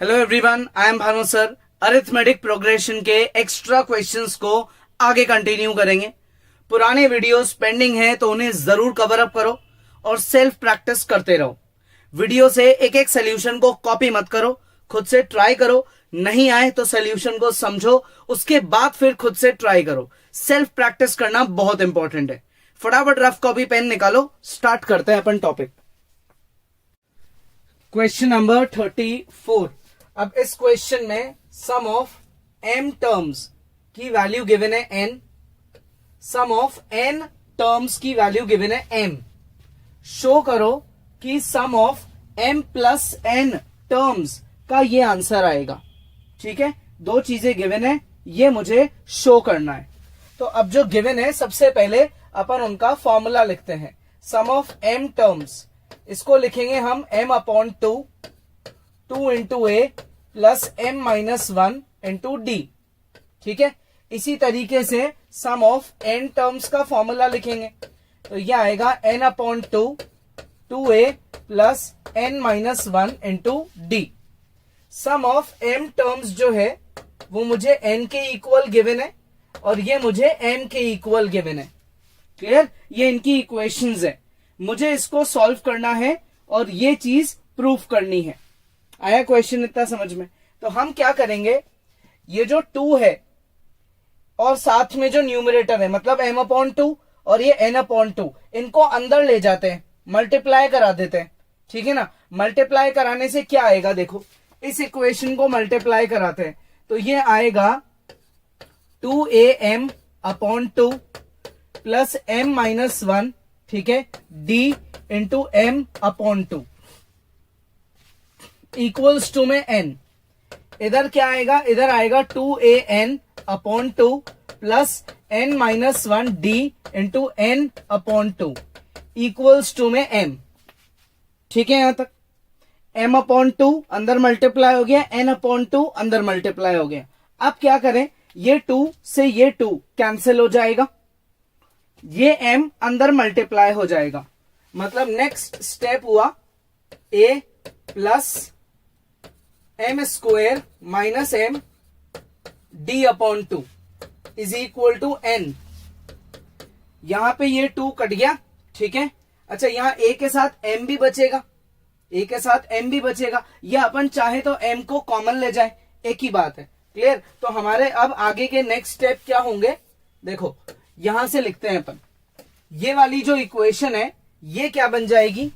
Hello everyone, I am Bhanu sir. Arithmetic progression के extra questions को आगे कंटिन्यू करेंगे। पुराने वीडियोस पेंडिंग हैं तो उन्हें जरूर कवर अप करो और सेल्फ प्रैक्टिस करते रहो। वीडियो से एक एक सोल्यूशन को कॉपी मत करो, खुद से ट्राई करो। नहीं आए तो सोल्यूशन को समझो, उसके बाद फिर खुद से ट्राई करो। सेल्फ प्रैक्टिस करना बहुत इंपॉर्टेंट है। फटाफट रफ कॉपी पेन निकालो, स्टार्ट करते हैं अपन टॉपिक। Question number 34। अब इस क्वेश्चन में सम ऑफ m टर्म्स की वैल्यू गिवन है n, sum of n terms की वैल्यू गिवन है m। शो करो कि sum of m plus n terms का ये आंसर आएगा। ठीक है, दो चीजें गिवन है, ये मुझे शो करना है। तो अब जो गिवन है सबसे पहले अपन उनका फॉर्मूला लिखते हैं। सम ऑफ m टर्म्स, इसको लिखेंगे हम m upon 2 into a plus m minus 1 into d. ठीक है, इसी तरीके से सम ऑफ n टर्म्स का फॉर्मूला लिखेंगे तो यह आएगा n upon 2 a plus n minus 1 into d. Sum of m terms जो है वो मुझे n के इक्वल गिवन है और ये मुझे m के इक्वल गिवन है। क्लियर, ये इनकी इक्वेशंस है, मुझे इसको सॉल्व करना है और ये चीज प्रूफ करनी है। आया क्वेश्चन इतना समझ में? तो हम क्या करेंगे, ये जो 2 है और साथ में जो न्यूमरेटर है मतलब m अपॉन 2 और ये n अपॉन 2, इनको अंदर ले जाते हैं, मल्टीप्लाई करा देते हैं। ठीक है ना, मल्टीप्लाई कराने से क्या आएगा, देखो इस इक्वेशन को मल्टीप्लाई कराते हैं तो ये आएगा 2am upon 2 plus m minus 1, ठीक है, d into m upon 2 equals to में n। इधर क्या आएगा, इधर आएगा 2an upon 2 plus n minus 1 d into n upon 2 equals to में m। ठीक है, यहां तक m अपॉन 2 अंदर मल्टीप्लाई हो गया, n अपॉन 2 अंदर मल्टीप्लाई हो गया। अब क्या करें, ये 2 से ये 2 कैंसिल हो जाएगा, ये m अंदर मल्टीप्लाई हो जाएगा। मतलब नेक्स्ट स्टेप हुआ a plus m square minus m d upon 2 is equal to n। यहां पे ये 2 कट गया। ठीक है, अच्छा यहां a के साथ m भी बचेगा, a के साथ m भी बचेगा, या अपन चाहे तो m को कॉमन ले जाए, एक ही बात है। क्लियर, तो हमारे अब आगे के नेक्स्ट स्टेप क्या होंगे, देखो यहां से लिखते हैं अपन। ये वाली जो इक्वेशन है ये क्या बन जाएगी,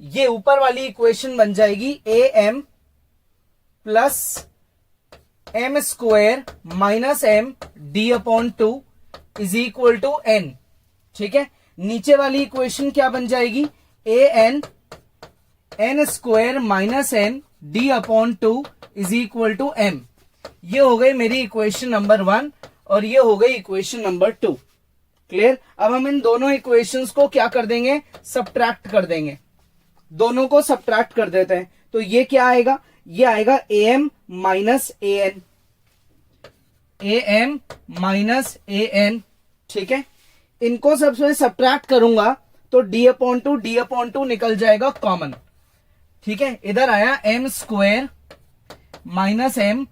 ये ऊपर वाली इक्वेशन बन जाएगी am plus m square minus m d upon 2 is equal to n। ठीक है, नीचे वाली इक्वेशन क्या बन जाएगी, n square minus n d upon 2 is equal to m। ये हो गई मेरी इक्वेशन नंबर 1 और ये हो गई इक्वेशन नंबर 2। क्लियर, अब हम इन दोनों इक्वेशंस को क्या कर देंगे, सब्ट्रैक्ट कर देंगे, दोनों को सब्ट्रैक्ट कर देते हैं। तो ये क्या आएगा, ये आएगा am minus an, am minus an। ठीक है, इनको सबसे सब्ट्रैक्ट करूंगा तो d अपॉन 2 निकल जाएगा कॉमन। ठीक है, इधर आया m square minus m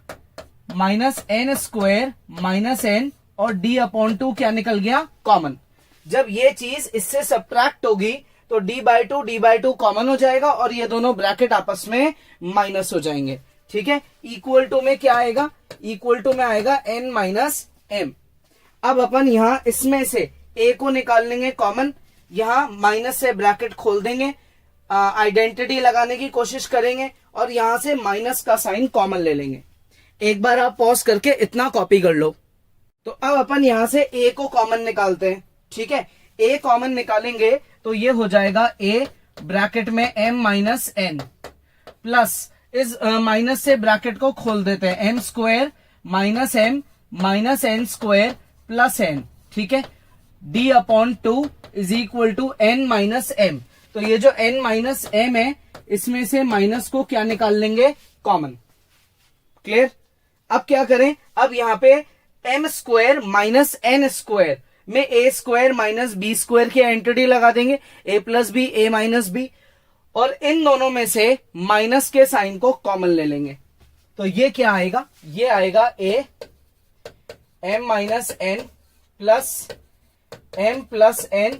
minus n square minus n और d अपॉन 2 क्या निकल गया, कॉमन। जब ये चीज इससे सब्ट्रैक्ट होगी तो d बाई टू कॉमन हो जाएगा और ये दोनों ब्रैकेट आपस में माइनस हो जाएंगे। ठीक है, इक्वल टू में क्या आएगा, इक्वल टू में आएगा n माइनस m। अब अपन यहां इसमें से a को निकाल लेंगे कॉमन, यहां माइनस से ब्रैकेट खोल देंगे, आइडेंटिटी लगाने की कोशिश करेंगे और यहां से माइनस का साइन कॉमन ले लेंगे। एक बार आप पॉज करके इतना कॉपी कर लो। तो अब अपन यहां से a को कॉमन निकालते हैं। ठीक है, a कॉमन निकालेंगे तो ये हो जाएगा a ब्रैकेट में m माइनस n प्लस इस माइनस से ब्रैकेट को खोल देते हैं, m square minus m minus n square plus n। ठीक है, d upon 2 is equal to n minus m। तो ये जो n माइनस m है इसमें से माइनस को क्या निकाल लेंगे, कॉमन। क्लियर, अब क्या करें, अब यहां पे m square minus n square में a square minus B square की आइडेंटिटी लगा देंगे, a plus B, a minus B, और इन दोनों में से माइनस के साइन को कॉमन ले लेंगे। तो ये क्या आएगा, ये आएगा A m minus N plus m plus N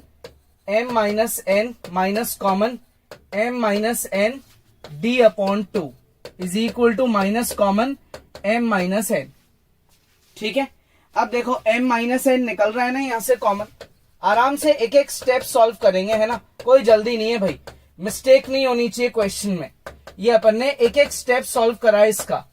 m minus N minus common m minus N d upon 2 is equal to minus common m minus N. ठीक है, अब देखो m माइनस एन निकल रहा है ना यहां से कॉमन, आराम से एक एक स्टेप सॉल्व करेंगे, है ना, कोई जल्दी नहीं है भाई, मिस्टेक नहीं होनी चाहिए क्वेश्चन में। ये अपन ने एक एक स्टेप सॉल्व करा है इसका।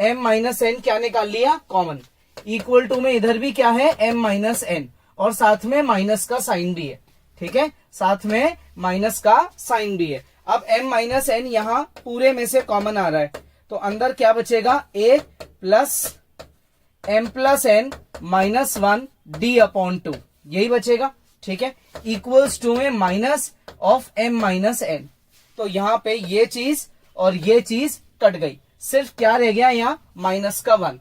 m माइनस एन क्या निकाल लिया, कॉमन, इक्वल टू में इधर भी क्या है m माइनस एन, और साथ में माइनस का साइन भी है। ठीक है, साथ में माइनस का साइन भी है। अब m माइनस एन यहां पूरे में से कॉमन आ रहा है, तो अंदर क्या बचेगा, a plus m plus N minus 1 d upon 2, यही बचेगा। ठीक है, इक्वल्स टू में minus of m minus N. तो यहां पे ये चीज और ये चीज कट गई, सिर्फ क्या रह गया यहाँ, माइनस का 1।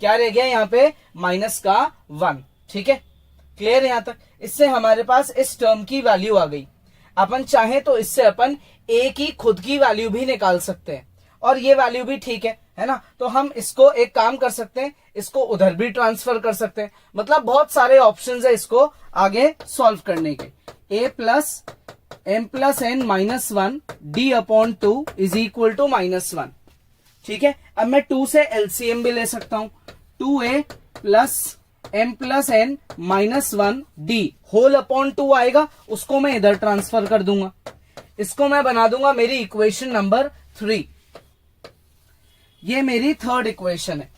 क्या रह गया यहाँ पे, माइनस का 1। ठीक है, क्लियर है यहां तक। इससे हमारे पास इस टर्म की वैल्यू आ गई। अपन चाहे तो इससे अपन a की खुद की वैल्यू भी निकाल सकते हैं, और ये वैल्यू भी ठीक है ना। तो हम इसको एक काम कर सकते हैं, इसको उधर भी ट्रांसफर कर सकते हैं। मतलब बहुत सारे ऑप्शंस है इसको आगे सॉल्व करने के। a plus m plus N minus 1 d upon 2 is equal to minus 1। ठीक है, अब मैं 2 से एलसीएम भी ले सकता हूं। 2a plus m plus N minus 1 d whole upon 2 आएगा, उसको मैं इधर ट्रांसफर कर दूंगा। इसको मैं बना दूंगा मेरी इक्वेशन नंबर 3। ये मेरी थर्ड इक्वेशन है।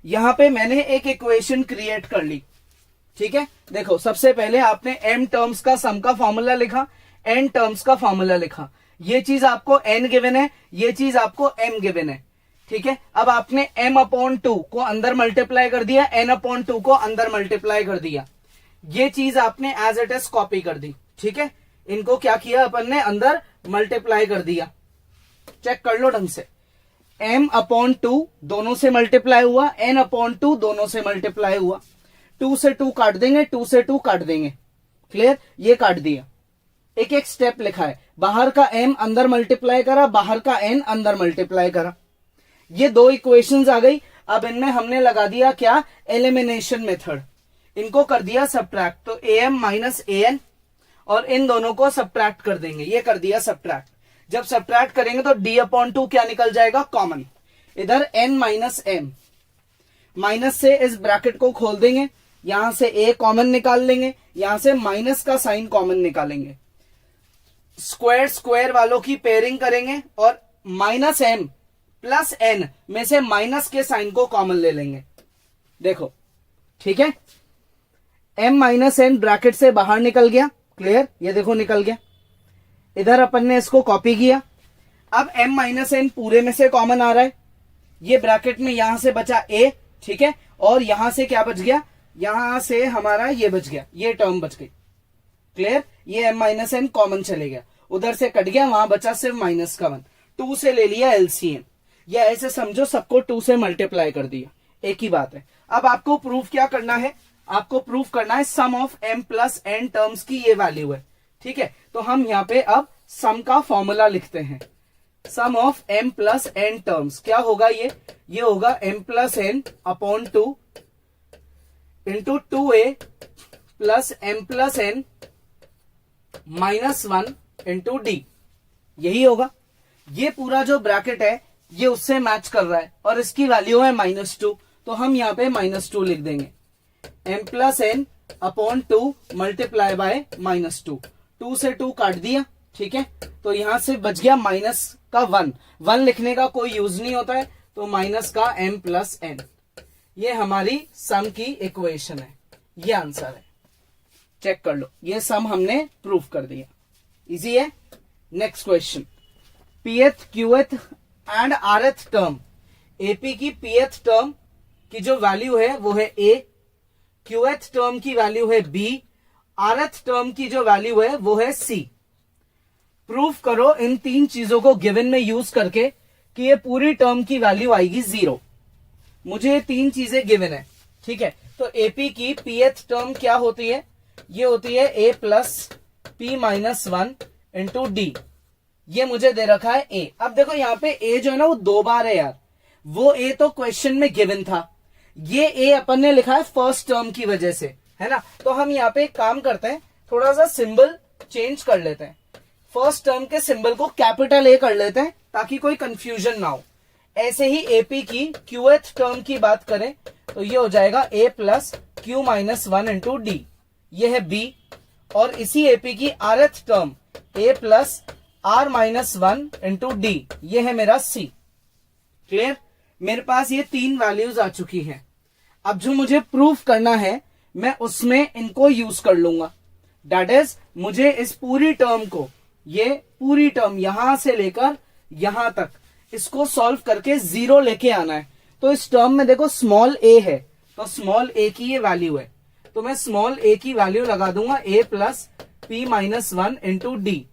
यहां पे मैंने एक इक्वेशन क्रिएट कर ली। ठीक है, देखो सबसे पहले आपने m टर्म्स का सम का फॉर्मूला लिखा, n टर्म्स का फॉर्मूला लिखा। ये चीज आपको n गिवन है, ये चीज आपको m गिवन है। ठीक है, अब आपने m अपॉन 2 को अंदर मल्टीप्लाई कर दिया, n अपॉन 2 को अंदर मल्टीप्लाई कर दिया। ये चीज आपने एज इट इज कॉपी कर दी। ठीक है, इनको क्या किया अपन ने, अंदर मल्टीप्लाई कर दिया। चेक कर लो ढंग से, m अपॉन 2 दोनों से मल्टीप्लाई हुआ, n अपॉन 2 दोनों से मल्टीप्लाई हुआ। 2 से 2 काट देंगे, 2 से 2 काट देंगे। क्लियर, ये काट दिया। एक एक स्टेप लिखा है, बाहर का m अंदर मल्टीप्लाई करा, बाहर का n अंदर मल्टीप्लाई करा। ये दो इक्वेशंस आ गई। अब इनमें हमने लगा दिया क्या, एलिमिनेशन मेथड। इनको कर दिया सब्ट्रैक्ट, तो am माइनस an, और इन दोनों को सब्ट्रैक्ट कर देंगे। ये कर दिया सब्ट्रैक्ट। जब सब्ट्रैक्ट करेंगे तो d अपॉन 2 क्या निकल जाएगा, कॉमन। इधर n माइनस m, माइनस से इस ब्रैकेट को खोल देंगे, यहां से a कॉमन निकाल लेंगे, यहां से माइनस का साइन कॉमन निकालेंगे। स्क्वायर स्क्वायर वालों की पेयरिंग करेंगे, और माइनस m प्लस n में से माइनस के साइन को कॉमन ले लेंगे। देखो, ठीक है, m माइनस n ब्रैकेट से बाहर निकल गया। क्लियर, ये देखो निकल गया। इधर अपन ने इसको कॉपी किया। अब m माइनस एन पूरे में से कॉमन आ रहा है, ये ब्रैकेट में यहां से बचा a। ठीक है, और यहां से क्या बच गया, यहां से हमारा ये बच गया, ये टर्म बच गई। क्लियर, ये m माइनस एन कॉमन चले गया, उधर से कट गया, वहां बचा सिर्फ माइनस का 1। 2 से ले लिया एलसीएम, या ऐसे समझो सबको 2 से मल्टीप्लाई कर दिया, एक ही बात है। अब आपको प्रूफ क्या करना है, आपको प्रूफ करना है sum of m plus n terms की ये वैल्यू है। ठीक है, तो हम यहाँ पे अब सम का फॉर्मूला लिखते हैं। Sum of m plus n terms क्या होगा, ये होगा m plus n upon 2 into 2a plus m plus N minus 1 into d, यही होगा। ये पूरा जो ब्रैकेट है ये उससे मैच कर रहा है, और इसकी वैल्यू है -2, तो हम यहाँ पे -2 लिख देंगे। m plus n upon 2 multiply by -2, 2 से 2 काट दिया। ठीक है, तो यहां से बच गया माइनस का 1 लिखने का कोई यूज नहीं होता है, तो माइनस का m प्लस एन। ये हमारी सम की इक्वेशन है, ये आंसर है। चेक कर लो, ये सम हमने प्रूफ कर दिया, इजी है। Next question, pth qth and rth term, AP की pth टर्म की जो वैल्यू है वो है a, qth टर्म की वैल्यू है b, rth टर्म की जो वैल्यू है वो है c। प्रूफ करो इन तीन चीजों को गिवन में यूज करके कि ये पूरी टर्म की वैल्यू आएगी 0। मुझे ये तीन चीजें गिवन है। ठीक है, तो AP की pth टर्म क्या होती है, ये होती है a plus p minus 1 into d। ये मुझे दे रखा है a। अब देखो यहाँ पे a जो है ना वो 2 बार है यार, वो ए तो क्वेश्चन में गिवन था, ये ए अपन ने लिखा है फर्स्ट टर्म की वजह से, है ना। तो हम यहाँ पे एक काम करते हैं, थोड़ा सा सिंबल चेंज कर लेते हैं, फर्स्ट टर्म के सिंबल को कैपिटल ए कर लेते हैं ताकि कोई कंफ्यूजन ना हो। ऐसे ही एपी की क्यूएथ टर्म की बात करें तो ये हो जाएगा a plus q minus 1 into D, ये है बी। और इसी एपी की rth term a plus r minus 1 into D, ये है मेरा सी। क्लियर, मेरे पास ये 3 वैल्यूज आ चुकी हैं। अब जो मुझे प्रूफ करना है मैं उसमें इनको यूज कर लूंगा, दैट इज मुझे इस पूरी टर्म को, ये पूरी टर्म यहां से लेकर यहां तक, इसको सॉल्व करके 0 लेके आना है। तो इस टर्म में देखो स्मॉल ए है, तो स्मॉल ए की ये वैल्यू है, तो मैं स्मॉल ए की वैल्यू लगा दूंगा a plus P minus 1 into d,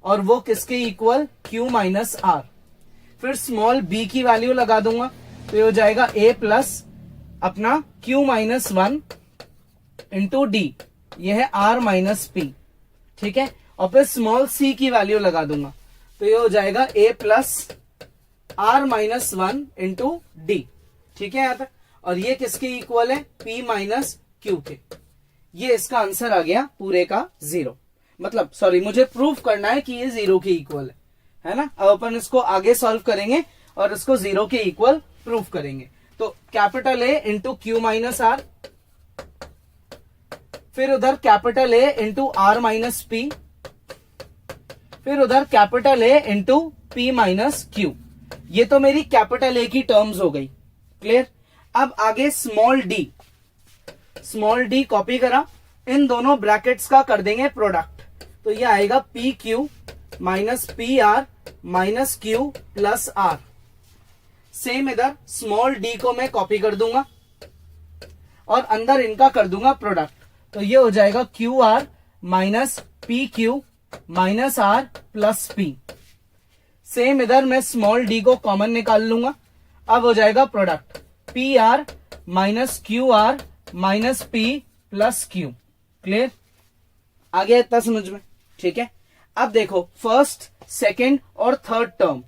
और वो किसके इक्वल, क्यू माइनस आर। फिर स्मॉल बी की वैल्यू लगा दूंगा, तो ये हो जाएगा ए प्लस अपना क्यू माइनस 1 इंटू डी, ये है आर माइनस पी, ठीक है। और फिर स्मॉल सी की वैल्यू लगा दूंगा, तो ये हो जाएगा a plus r minus 1 into d, ठीक है यहां तक। और ये किसके इक्वल है, पी माइनस क्यू के। ये इसका आंसर आ गया पूरे का 0, मतलब सॉरी मुझे प्रूफ करना है कि ये 0 के इक्वल है ना। अब अपन इसको आगे सॉल्व करेंगे और इसको 0 के इक्वल प्रूफ करेंगे। तो capital A into Q minus are, फिर उधर capital A into R minus P, फिर उधर capital A into P minus Q. ये तो मेरी कैपिटल ए की टर्म्स हो गई, क्लियर। अब आगे small D, small D copy करा, इन दोनों ब्रैकेट्स का कर देंगे प्रोडक्ट, तो ये आएगा P Q minus P are minus Q plus R. Same इधर स्मॉल डी को मैं कॉपी कर दूंगा और अंदर इनका कर दूंगा प्रोडक्ट, तो ये हो जाएगा Q are minus P Q minus R plus P. Same इधर मैं स्मॉल डी को कॉमन निकाल लूंगा, अब हो जाएगा product p are minus q are minus P plus q. Clear, आ गया इतना समझ में, ठीक है। अब देखो फर्स्ट, सेकेंड और थर्ड टर्म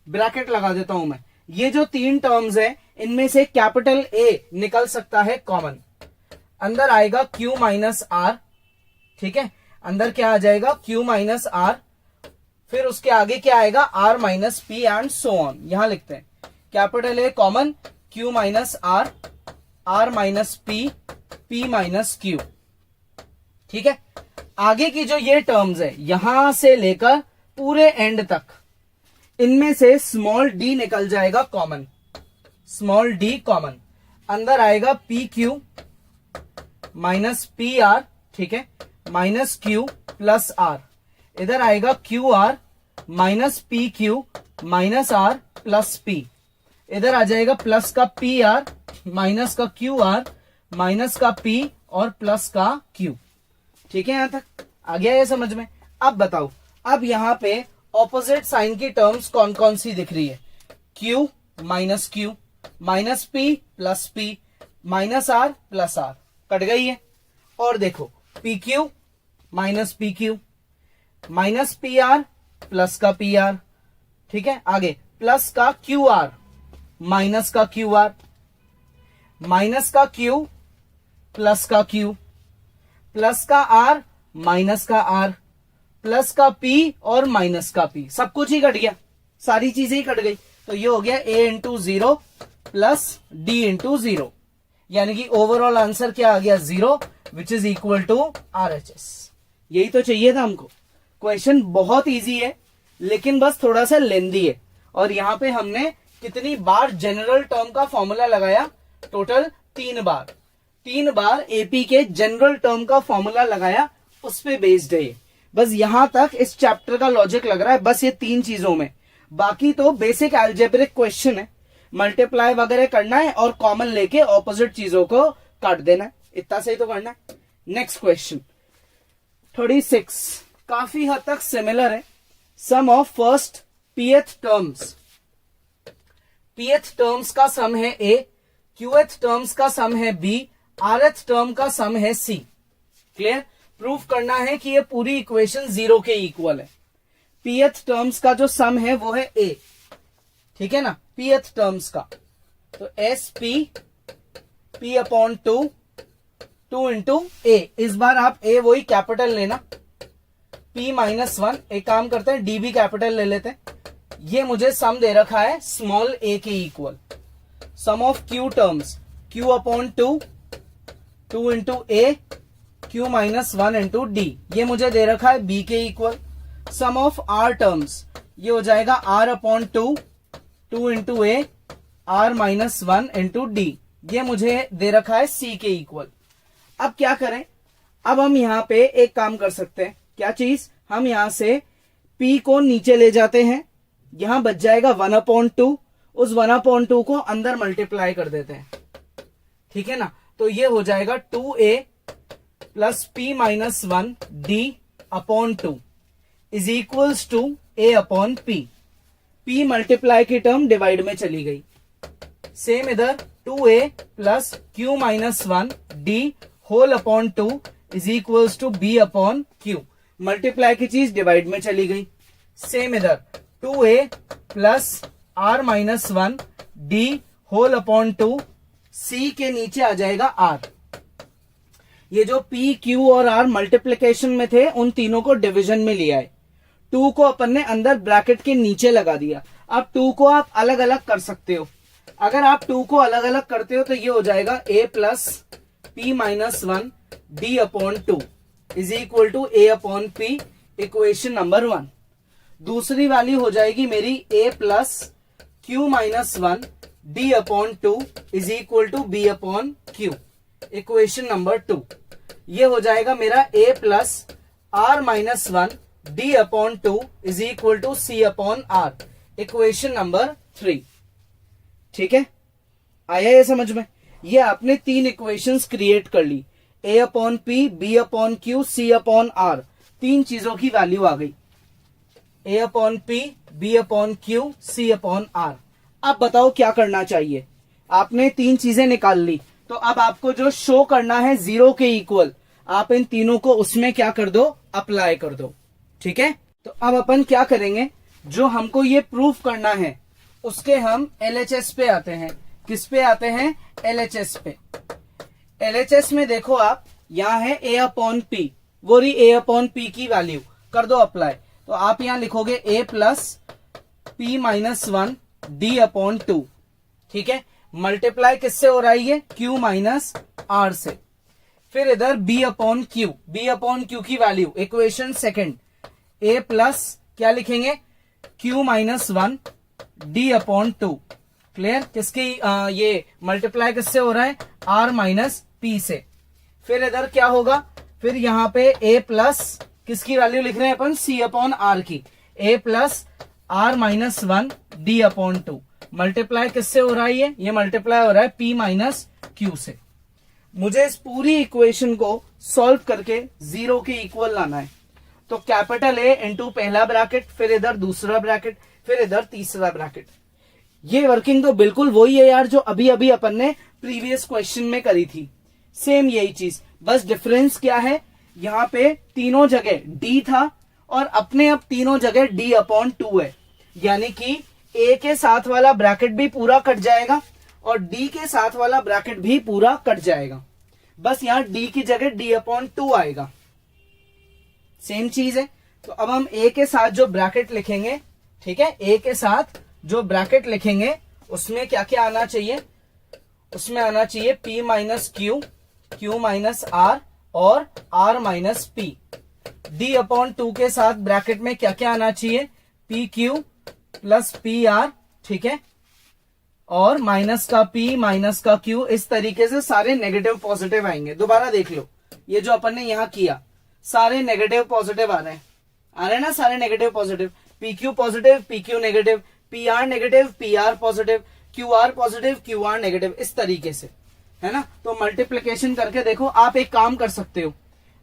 ब्रैकेट लगा देता हूं मैं। ये जो 3 टर्म्स है इनमें से कैपिटल ए निकल सकता है कॉमन, अंदर आएगा क्यू माइनस आर, ठीक है। अंदर क्या आ जाएगा, क्यू माइनस आर, फिर उसके आगे क्या आएगा, R minus P and so on. यहां लिखते हैं capital A common, Q minus R, R minus P, P minus Q, ठीक है। आगे की जो ये टर्म्स है यहां से लेकर पूरे एंड तक, इनमें से स्मॉल डी निकल जाएगा कॉमन, स्मॉल डी कॉमन, अंदर आएगा P Q minus P R, ठीक है, माइनस क्यू प्लस आर, इधर आएगा Q are minus P Q minus R plus P, इधर आ जाएगा प्लस का पी आर माइनस का क्यू आर माइनस का पी और प्लस का क्यू, ठीक है। यहां तक आ गया ये समझ में। अब बताओ, अब यहां पे ऑपोजिट साइन की टर्म्स कौन कौन सी दिख रही है, Q minus Q minus P plus P minus R plus R, cut गई है। और देखो P Q minus P Q minus P R plus का पी आर, ठीक है। आगे प्लस का क्यू आर माइनस का क्यू आर, माइनस का क्यू प्लस का क्यू, प्लस का आर माइनस का आर, प्लस का पी और माइनस का पी, सब कुछ ही कट गया, सारी चीजें ही कट गई। तो ये हो गया A into 0 plus D into 0, यानी कि ओवरऑल आंसर क्या आ गया, 0, which is equal to RHS। यही तो चाहिए था हमको। क्वेश्चन बहुत इजी है लेकिन बस थोड़ा सा लेंदी है। और यहां पे हमने कितनी बार जनरल टर्म का फॉर्मूला लगाया, टोटल 3 बार, 3 बार एपी के जनरल टर्म का फॉर्मूला लगाया, उस पे बेस्ड है ये। बस यहां तक इस चैप्टर का लॉजिक लग रहा है, बस ये 3 चीजों में। बाकी तो बेसिक एल्जेब्रिक क्वेश्चन है, मल्टीप्लाई वगैरह करना है और कॉमन लेके ऑपोजिट चीजों को काट देना है, इतना सही तो करना है। नेक्स्ट क्वेश्चन 36 काफी हद तक सिमिलर है। Sum of first pth terms, pth terms का सम है a, qth टर्म्स का सम है b, rth टर्म का सम है c। क्लियर, प्रूफ करना है कि ये पूरी इक्वेशन 0 के इक्वल है। pth टर्म्स का जो सम है वो है a, ठीक है ना, pth टर्म्स का तो एस पी अपॉन 2 इंटू ए। इस बार आप ए वही कैपिटल लेना, p माइनस 1। एक काम करते हैं, डी भी कैपिटल ले लेते हैं। ये मुझे सम दे रखा है स्मॉल a के equal, sum of q terms q upon 2 into A, q minus 1 into D. ये मुझे दे रखा है b के equal. Sum of r terms ये हो जाएगा r upon 2 into A, r minus 1 into D. ये मुझे दे रखा है c के इक्वल। अब क्या करें, अब हम यहां पे एक काम कर सकते हैं। क्या चीज, हम यहां से p को नीचे ले जाते हैं, यहां बच जाएगा 1/2। उस 1/2 को अंदर मल्टीप्लाई कर देते हैं, ठीक है ना। तो ये हो जाएगा 2a plus p minus 1 d upon 2 is equals to a upon p। p multiply की टर्म डिवाइड में चली गई। सेम इधर 2a plus q minus 1 d whole upon 2 is equals to b upon q। Multiply की चीज डिवाइड में चली गई। सेम इधर 2a plus r minus 1 d whole upon 2, c के नीचे आ जाएगा r। ये जो p, q और r मल्टीप्लीकेशन में थे, उन तीनों को डिवीजन में लिया है। 2 को अपन ने अंदर ब्रैकेट के नीचे लगा दिया। अब 2 को आप अलग अलग कर सकते हो। अगर आप 2 को अलग अलग करते हो तो ये हो जाएगा a plus p minus 1 d upon 2 is equal to a upon p, equation number 1। दूसरी वैल्यू हो जाएगी मेरी a plus q minus 1 d upon 2 is equal to b upon q, equation number 2। ये हो जाएगा मेरा a plus r minus 1 d upon 2 is equal to c upon r, equation number 3। ठीक है, आया ये समझ में। ये आपने 3 इक्वेशंस क्रिएट कर ली, a upon p, b upon q, c upon r। 3 चीजों की वैल्यू आ गई, a upon p, b upon q, c upon r। अब बताओ क्या करना चाहिए। आपने 3 चीजें निकाल ली, तो अब आपको जो शो करना है 0 के इक्वल, आप इन तीनों को उसमें क्या कर दो, अप्लाई कर दो। ठीक है, तो अब अपन क्या करेंगे, जो हमको ये प्रूफ करना है उसके हम LHS पे आते हैं। किस पे आते हैं, LHS पे। LHS में देखो आप, यहां है a अपॉन p, वो रही a अपॉन p की वैल्यू, कर दो अप्लाई। तो आप यहां लिखोगे a plus p minus 1 d upon 2। ठीक है, मल्टीप्लाई किससे हो रहा है, ये q माइनस r से। फिर इधर b अपॉन q की value, equation second, a plus क्या लिखेंगे, q minus 1 d upon 2। Clear, किसकी ये मल्टीप्लाई किससे हो रहा है, r माइनस p से। फिर इधर क्या होगा, फिर यहां पे a प्लस किसकी वैल्यू लिख रहे हैं अपन, c अपॉन r की, a plus r minus 1 d upon 2। Multiply किससे हो रहा है, ये मल्टीप्लाई हो रहा है p माइनस q से। मुझे इस पूरी इक्वेशन को सॉल्व करके 0 के इक्वल लाना है। तो कैपिटल A इंटू पहला ब्रैकेट, फिर इधर दूसरा ब्रैकेट, फिर इधर तीसरा ब्रैकेट। ये वर्किंग तो बिल्कुल वही है यार, जो अभी अभी अपन ने प्रीवियस क्वेश्चन में करी थी। सेम यही चीज, बस डिफरेंस क्या है, यहाँ पे तीनों जगह d था और अपने अब तीनों जगह d अपॉन 2 है। यानी कि a के साथ वाला ब्रैकेट भी पूरा कट जाएगा और d के साथ वाला ब्रैकेट भी पूरा कट जाएगा। बस यहाँ d की जगह d अपॉन 2 आएगा। सेम चीज है। तो अब हम a के साथ जो ब्रैकेट लिखेंगे, ठीक है, a के साथ जो ब्रैकेट लिखेंगे उसमें क्या क्या आना चाहिए, उसमें आना चाहिए p minus q, q minus r और r minus p। d upon 2 के साथ ब्रैकेट में क्या क्या आना चाहिए, P Q plus P R. ठीक है, और माइनस का p माइनस का q, इस तरीके से सारे नेगेटिव पॉजिटिव आएंगे। दोबारा देख लो, ये जो अपन ने यहां किया सारे नेगेटिव पॉजिटिव आ रहे हैं ना, सारे negative positive, P Q positive, P Q negative, P R negative, P R positive, Q R positive, Q R negative, इस तरीके से, है ना। तो मल्टीप्लीकेशन करके देखो। आप एक काम कर सकते हो,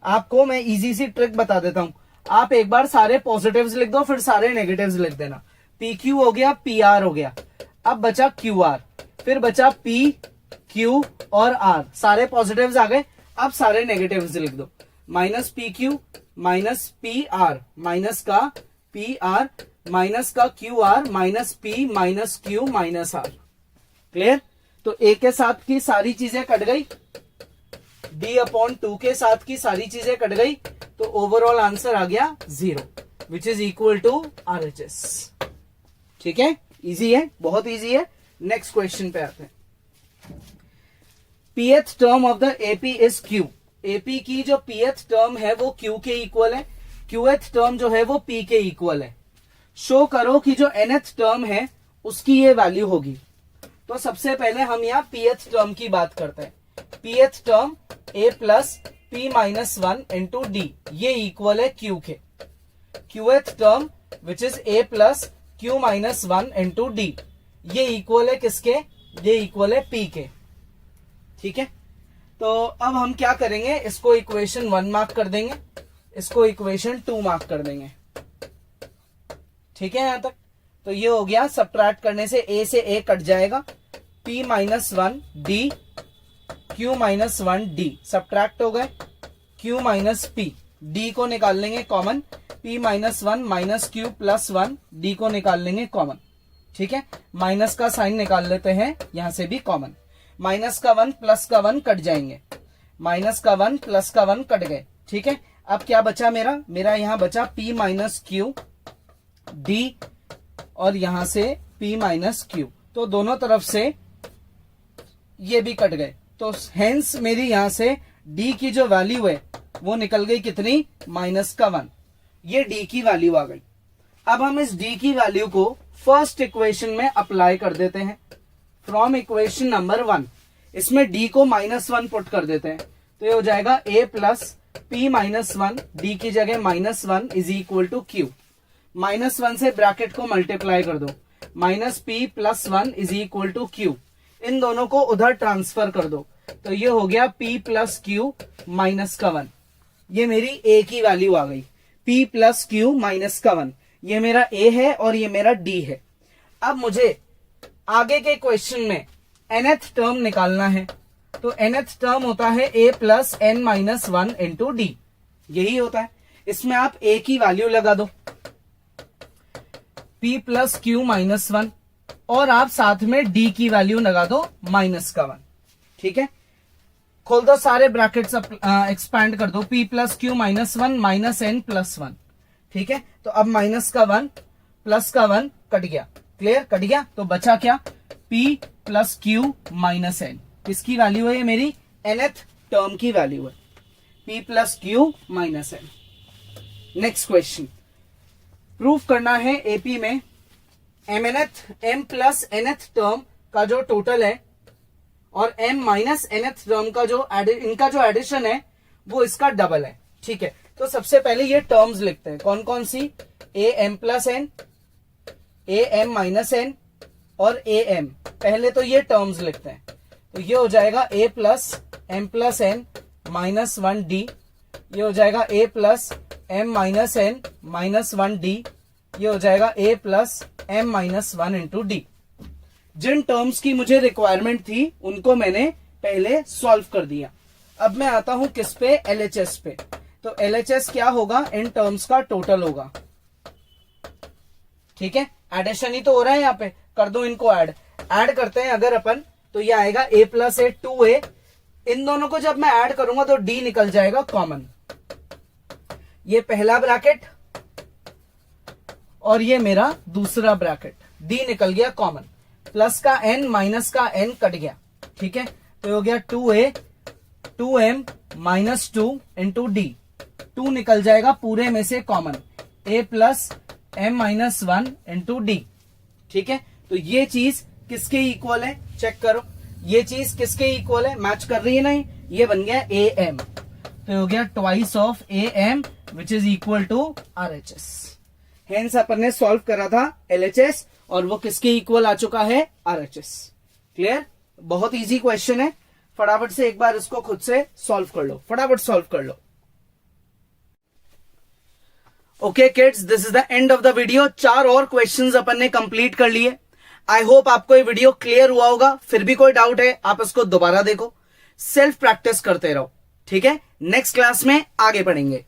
आपको मैं इजी सी ट्रिक बता देता हूं। आप एक बार सारे पॉजिटिव्स लिख दो, फिर सारे नेगेटिव्स लिख देना। पी क्यू हो गया, पी आर हो गया, अब बचा क्यू आर, फिर बचा पी क्यू और आर, सारे पॉजिटिव्स आ गए। अब सारे नेगेटिव्स लिख दो, minus P Q minus P are minus का पी आर माइनस का Q are minus P minus Q minus R. Clear. तो a के साथ की सारी चीजें कट गई, d/2 के साथ की सारी चीजें कट गई, तो ओवरऑल आंसर आ गया 0 which is equal to RHS। ठीक है, इजी है, बहुत इजी है। नेक्स्ट क्वेश्चन पे आते हैं। pth term of the AP is Q। AP की जो pth टर्म है वो Q के इक्वल है, qth टर्म जो है वो P के इक्वल है। शो करो कि जो nth टर्म है उसकी ये वैल्यू होगी। तो सबसे पहले हम यहाँ pth टर्म की बात करते हैं। pth term a plus p minus 1 into D, ये इक्वल है Q के। qth term which is a plus q minus 1 into D, ये इक्वल है किसके? ये इक्वल है p के। ठीक है, तो अब हम क्या करेंगे, इसको इक्वेशन 1 मार्क कर देंगे, इसको इक्वेशन 2 मार्क कर देंगे। ठीक है यहां तक? तो ये हो गया, सबट्रैक्ट करने से a से a कट जाएगा, p minus 1 D, q minus 1 D, subtract हो गए, q माइनस p, d को निकाल लेंगे common, p minus 1 minus q plus 1, d को निकाल लेंगे कॉमन। ठीक है, माइनस का साइन निकाल लेते हैं, यहां से भी कॉमन, माइनस का 1 प्लस का 1 कट जाएंगे, माइनस का 1 प्लस का 1 कट गए। ठीक है, अब क्या बचा मेरा यहां बचा p माइनस क्यू डी और यहां से p माइनस क्यू, तो दोनों तरफ से ये भी कट गए, तो हेंस मेरी यहां से d की जो वैल्यू है वो निकल गई कितनी? माइनस का 1, ये d की वैल्यू आ गई। अब हम इस d की वैल्यू को फर्स्ट इक्वेशन में अप्लाई कर देते हैं, फ्रॉम इक्वेशन नंबर 1। इसमें d को माइनस 1 पुट कर देते हैं, तो ये हो जाएगा a plus p minus 1, d की जगह minus 1 is equal to q। Minus 1 से ब्रैकेट को मल्टीप्लाई कर दो, minus p plus 1 is equal to q। इन दोनों को उधर ट्रांसफर कर दो, तो ये हो गया p प्लस q माइनस का 1। ये मेरी a की वैल्यू आ गई, p प्लस q माइनस का 1, ये मेरा a है और ये मेरा d है। अब मुझे आगे के क्वेश्चन में nth टर्म निकालना है, तो nth टर्म होता है a plus n minus 1 into D, यही होता है। इसमें आप a की वैल्यू लगा दो, p प्लस q माइनस 1, और आप साथ में d की वैल्यू लगा दो माइनस का 1। ठीक है, खोल दो सारे ब्रैकेट्स, एक्सपैंड कर दो, p plus q minus 1 minus n plus 1। ठीक है, तो अब माइनस का 1 प्लस का 1 कट गया, क्लियर, कट गया, तो बचा क्या? p plus q minus n, किसकी वैल्यू है? ये मेरी nth टर्म की वैल्यू है, p plus q minus n। Next question, proof करना है AP में m प्लस nth टर्म का जो टोटल है और m माइनस nth टर्म का जो इनका जो एडिशन है वो इसका डबल है। ठीक है, तो सबसे पहले ये टर्म्स लिखते हैं, कौन कौन सी? am plus n, am minus n और am। पहले तो ये टर्म्स लिखते हैं, तो ये हो जाएगा a plus m plus n minus 1 D, ये हो जाएगा a plus m minus n minus 1 D, ये हो जाएगा a plus m minus 1 into D. जिन टर्म्स की मुझे रिक्वायरमेंट थी उनको मैंने पहले सॉल्व कर दिया। अब मैं आता हूं किस पे? LHS पे। तो LHS क्या होगा? इन टर्म्स का टोटल होगा। ठीक है, एडिशन ही तो हो रहा है यहाँ पे, कर दो इनको ऐड करते हैं अगर अपन, तो ये आएगा a प्लस a 2a। इन दोनों को जब मैं ऐड करूंगा तो d निकल जाएगा कॉमन, ये पहला ब्रैकेट और ये मेरा दूसरा ब्रैकेट, d निकल गया कॉमन, प्लस का n माइनस का n कट गया। ठीक है, तो हो गया 2a 2m minus 2 into D, 2 निकल जाएगा पूरे में से common, a plus m minus 1 into d. ठीक है, तो ये चीज किसके इक्वल है? चेक करो, ये चीज किसके इक्वल है? मैच कर रही है नहीं? ये बन गया am, तो हो गया twice of am which is equal to RHS। Hence अपन ने सॉल्व करा था LHS और वो किसके इक्वल आ चुका है? RHS। क्लियर? बहुत इजी क्वेश्चन है, फटाफट से एक बार इसको खुद से सॉल्व कर लो, फटाफट सॉल्व कर लो। Okay kids, this is the end of the video. 4 और क्वेश्चंस अपन ने कंप्लीट कर लिए। आई होप आपको ये वीडियो क्लियर हुआ होगा। फिर भी कोई डाउट है आप इसको दोबारा देखो, सेल्फ प्रैक्टिस करते रहो। ठीक है, नेक्स्ट क्लास में आगे बढ़ेंगे।